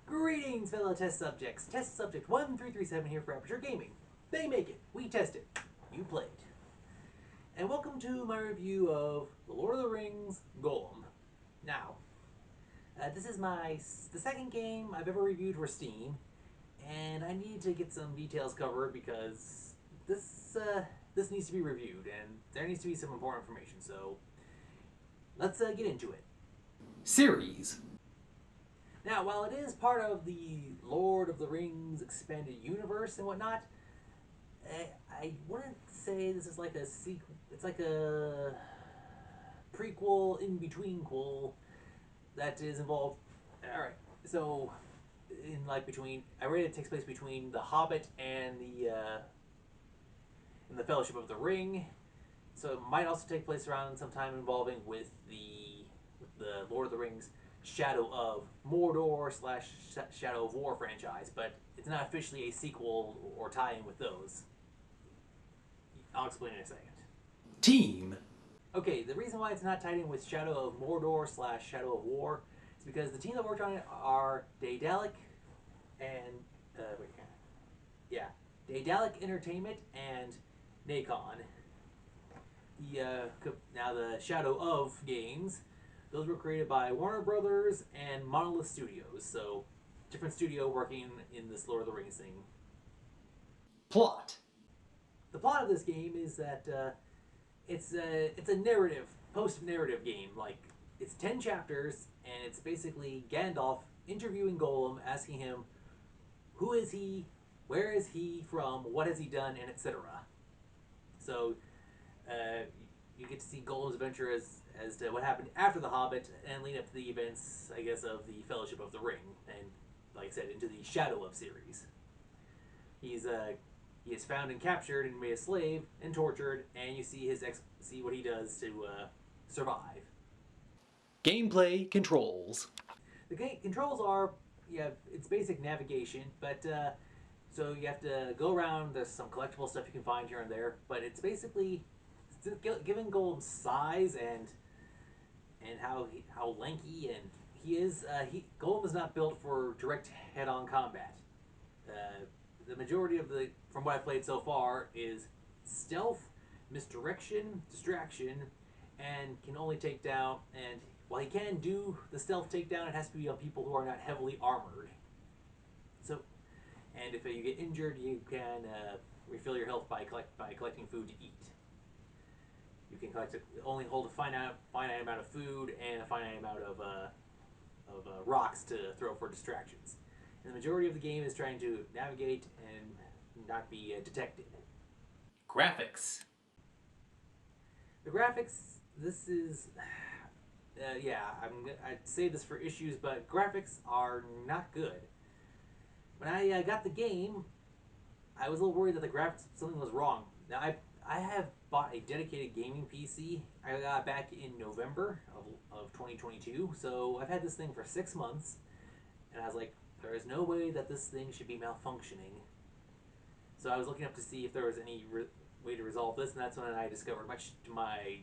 Greetings, fellow test subjects. Test subject 1337 here for Aperture Gaming. They make it. We test it. You play it. And welcome to my review of The Lord of the Rings Gollum. Now, this is the second game I've ever reviewed for Steam, and I need to get some details covered because this needs to be reviewed, and there needs to be some important information. So, let's get into it. Series. Now, while it is part of the Lord of the Rings expanded universe and whatnot, I wouldn't say this is like a sequel. It's like a prequel, in between-quel that is involved. All right, so I read it takes place between the Hobbit and the Fellowship of the Ring. So it might also take place around some time involving with the Lord of the Rings Shadow of Mordor / Shadow of War franchise, but it's not officially a sequel or tie-in with those. I'll explain in a second. Team. Okay, the reason why it's not tied in with Shadow of Mordor / Shadow of War is because the team that worked on it are Daedalic and Daedalic Entertainment and Nacon. Now the Shadow of games, those were created by Warner Brothers and Monolith Studios, so different studio working in this Lord of the Rings thing. Plot. The plot of this game is that it's a narrative, post-narrative game. Like, it's 10 chapters, and it's basically Gandalf interviewing Gollum, asking him, who is he, where is he from, what has he done, and etc. So, you get to see Gollum's adventure as to what happened after The Hobbit and lead up to the events, I guess, of the Fellowship of the Ring, and, like I said, into the Shadow of series. He is found and captured and made a slave and tortured, and you see see what he does to survive. Gameplay controls. The game controls are it's basic navigation, but so you have to go around. There's some collectible stuff you can find here and there, but it's basically given Gollum's size and how lanky and he is. Gollum is not built for direct head-on combat. The majority of from what I've played so far is stealth, misdirection, distraction, and can only take down. And while he can do the stealth takedown, it has to be on people who are not heavily armored. So, and if you get injured, you can refill your health by collecting food to eat. You can only hold a finite amount of food and a finite amount of rocks to throw for distractions. And the majority of the game is trying to navigate and not be detected. Graphics. The graphics, this is, I'd save this for issues, but graphics are not good. When I got the game, I was a little worried that the graphics, something was wrong. Now, I have bought a dedicated gaming PC. I got back in November of 2022, so I've had this thing for 6 months, and I was like, there is no way that this thing should be malfunctioning. So I was looking up to see if there was any way to resolve this, and that's when I discovered, much to my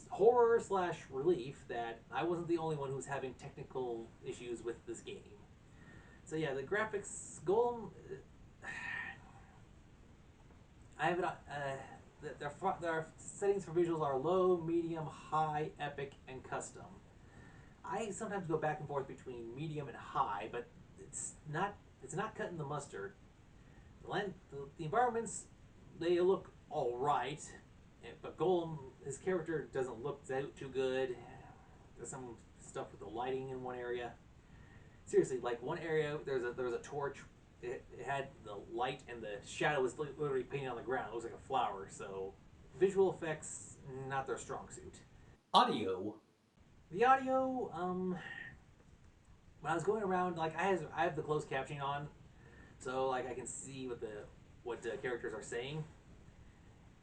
horror / relief, that I wasn't the only one who was having technical issues with this game. So yeah, the graphics, Gollum, I have it. Their settings for visuals are low, medium, high, epic, and custom. I sometimes go back and forth between medium and high, but it's not cutting the mustard. The environments, they look all right, but Gollum, his character doesn't look too good. There's some stuff with the lighting in one area. Seriously, like one area, there was a torch. It had the light and the shadow was literally painted on the ground. It looks like a flower. So, visual effects, not their strong suit. Audio. The audio, when I was going around, like I have the closed captioning on, so like I can see what the characters are saying.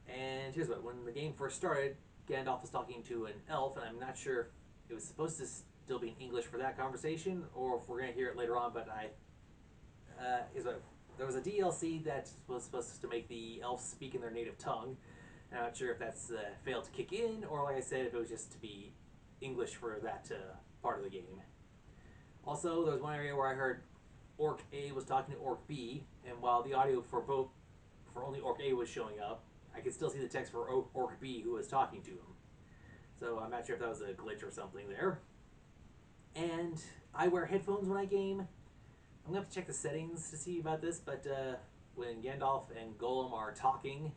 And here's when the game first started, Gandalf was talking to an elf, and I'm not sure if it was supposed to still be in English for that conversation, or if we're gonna hear it later on. But there was a DLC that was supposed to make the elves speak in their native tongue. And I'm not sure if that's failed to kick in, or like I said, if it was just to be English for that part of the game. Also, there was one area where I heard Orc A was talking to Orc B, and while the audio for only Orc A was showing up, I could still see the text for Orc B who was talking to him. So I'm not sure if that was a glitch or something there. And I wear headphones when I game. I'm gonna have to check the settings to see about this, but when Gandalf and Gollum are talking,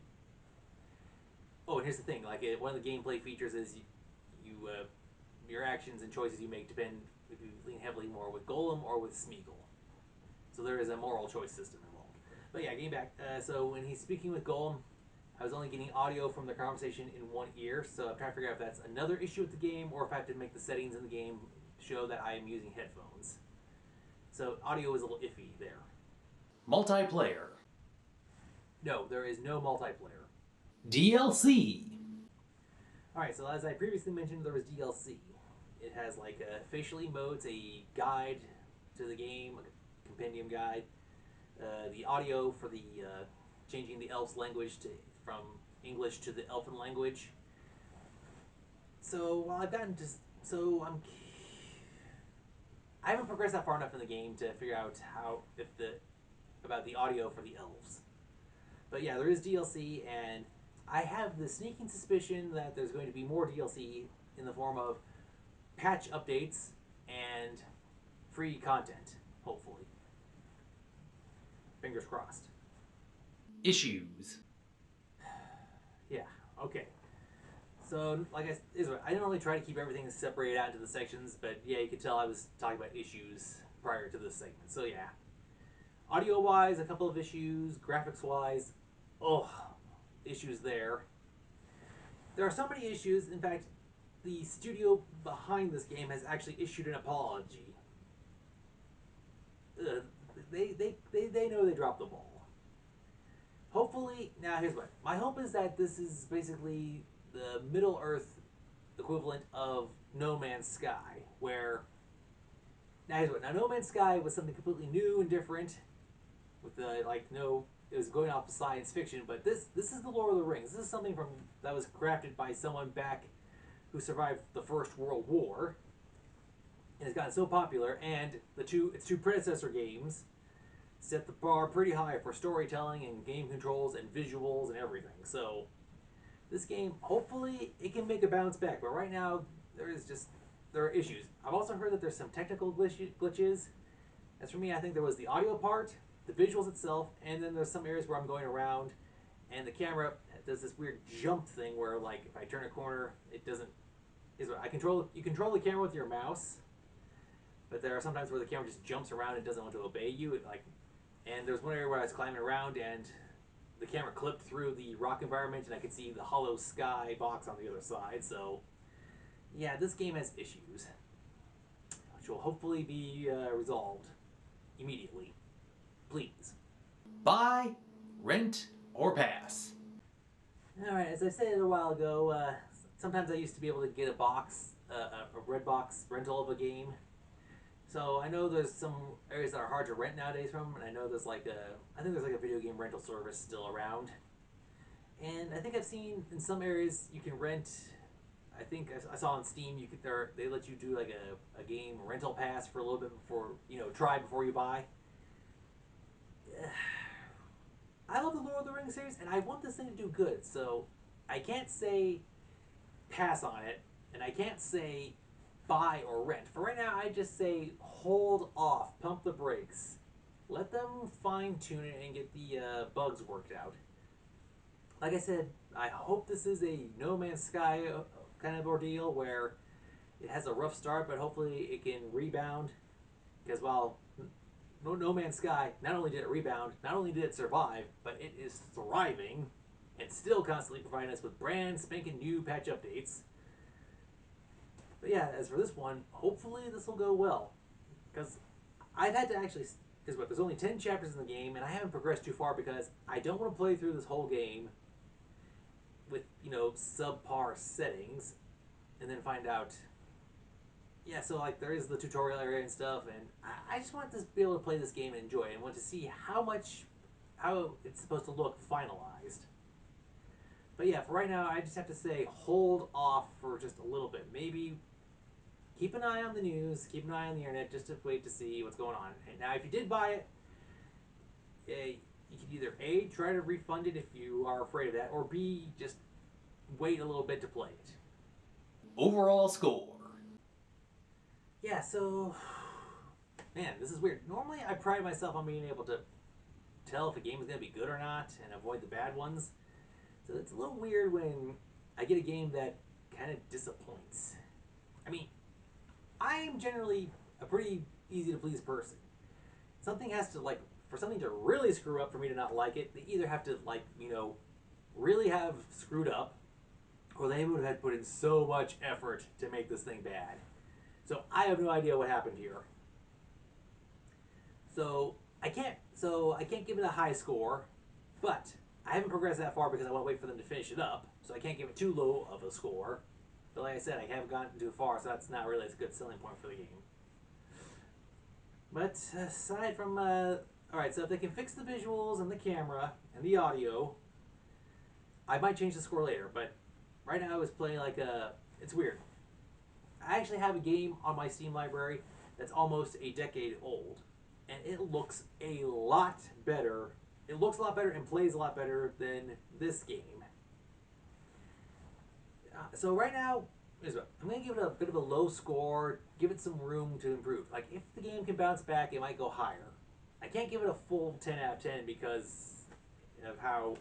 oh, and here's the thing: like one of the gameplay features is your actions and choices you make depend if you lean heavily more with Gollum or with Smeagol. So there is a moral choice system involved. But yeah, getting back. So when he's speaking with Gollum, I was only getting audio from the conversation in one ear. So I'm trying to figure out if that's another issue with the game or if I have to make the settings in the game show that I am using headphones. So audio is a little iffy there. Multiplayer. No, there is no multiplayer. DLC. Alright, so as I previously mentioned, there was DLC. It has like a facial emotes, a guide to the game, a compendium guide, the audio for the changing the elf's language from English to the elfin language. So while I've gotten to I haven't progressed that far enough in the game to figure out about the audio for the elves. But yeah, there is DLC, and I have the sneaking suspicion that there's going to be more DLC in the form of patch updates and free content, hopefully. Fingers crossed. Issues. Yeah, okay. So, like I didn't really try to keep everything separated out into the sections, but yeah, you could tell I was talking about issues prior to this segment. So yeah, audio-wise, a couple of issues. Graphics-wise, oh, issues there. There are so many issues. In fact, the studio behind this game has actually issued an apology. Uh, they know they dropped the ball. Hopefully, now here's what my hope is that this is basically the Middle Earth equivalent of No Man's Sky, where now here's what now No Man's Sky was something completely new and different, with the it was going off of science fiction, but this is the Lord of the Rings. This is something that was crafted by someone back who survived the First World War, and has gotten so popular. And its two predecessor games set the bar pretty high for storytelling and game controls and visuals and everything. So this game, hopefully, it can make a bounce back. But right now, there are issues. I've also heard that there's some technical glitches. As for me, I think there was the audio part, the visuals itself, and then there's some areas where I'm going around, and the camera does this weird jump thing where, like, if I turn a corner, it doesn't. You control the camera with your mouse, but there are sometimes where the camera just jumps around and doesn't want to obey you. And there's one area where I was climbing around and the camera clipped through the rock environment and I could see the hollow sky box on the other side. So, yeah, this game has issues, which will hopefully be resolved immediately. Please. Buy, rent, or pass. Alright, as I said a while ago, sometimes I used to be able to get a red box rental of a game. So I know there's some areas that are hard to rent nowadays from, and I know I think there's like a video game rental service still around. And I think I've seen in some areas you can rent. I think I saw on Steam they let you do like a game rental pass for a little bit before try before you buy. I love the Lord of the Rings series, and I want this thing to do good. So I can't say pass on it, and I can't say buy or rent. For right now, I just say hold off, pump the brakes. Let them fine tune it and get the bugs worked out. Like I said, I hope this is a No Man's Sky kind of ordeal where it has a rough start, but hopefully it can rebound. Because while No Man's Sky, not only did it rebound, not only did it survive, but it is thriving and still constantly providing us with brand spanking new patch updates. But yeah, as for this one, hopefully this will go well. Because I've had to actually. Because there's only 10 chapters in the game, and I haven't progressed too far because I don't want to play through this whole game with, subpar settings and then find out. Yeah, so like there is the tutorial area and stuff, and I just want to be able to play this game and enjoy it and want to see how it's supposed to look finalized. But yeah, for right now, I just have to say hold off for just a little bit. Maybe keep an eye on the news, keep an eye on the internet, just to wait to see what's going on. And now, if you did buy it, you can either A, try to refund it if you are afraid of that, or B, just wait a little bit to play it. Overall score. Yeah, so man, this is weird. Normally, I pride myself on being able to tell if a game is going to be good or not and avoid the bad ones. So it's a little weird when I get a game that kind of disappoints. I mean, I am generally a pretty easy to please person. Something has to, like, for something to really screw up for me to not like it, they either have to, like, really have screwed up, or they would have put in so much effort to make this thing bad. So I have no idea what happened here. So I can't give it a high score, but I haven't progressed that far because I want to wait for them to finish it up. So I can't give it too low of a score. But like I said, I haven't gotten too far, so that's not really a good selling point for the game. But aside from alright, so if they can fix the visuals and the camera and the audio, I might change the score later. But right now I was playing like a. It's weird. I actually have a game on my Steam library that's almost a decade old, and it looks a lot better. It looks a lot better and plays a lot better than this game. So right now, I'm going to give it a bit of a low score, give it some room to improve. Like, if the game can bounce back, it might go higher. I can't give it a full 10 out of 10 because of how,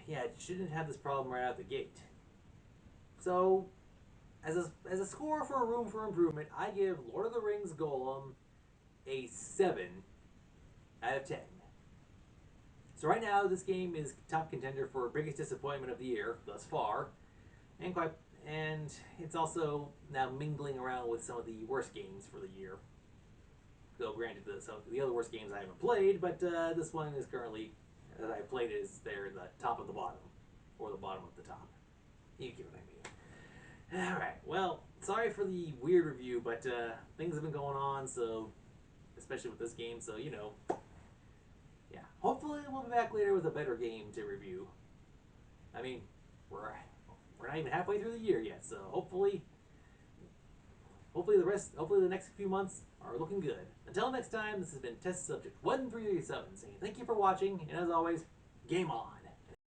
yeah, it shouldn't have this problem right out the gate. So, as a score for a room for improvement, I give Lord of the Rings Gollum a 7 out of 10. So right now, this game is top contender for biggest disappointment of the year thus far, and and it's also now mingling around with some of the worst games for the year. Though granted, the other worst games I haven't played, but this one is currently, as I played, is there in the top of the bottom, or the bottom of the top. You get what I mean. All right. Well, sorry for the weird review, but things have been going on, so especially with this game, so yeah. Hopefully, we'll be back later with a better game to review. I mean, we're not even halfway through the year yet, so hopefully the next few months are looking good. Until next time, this has been Test Subject 1337 saying thank you for watching, and as always, game on.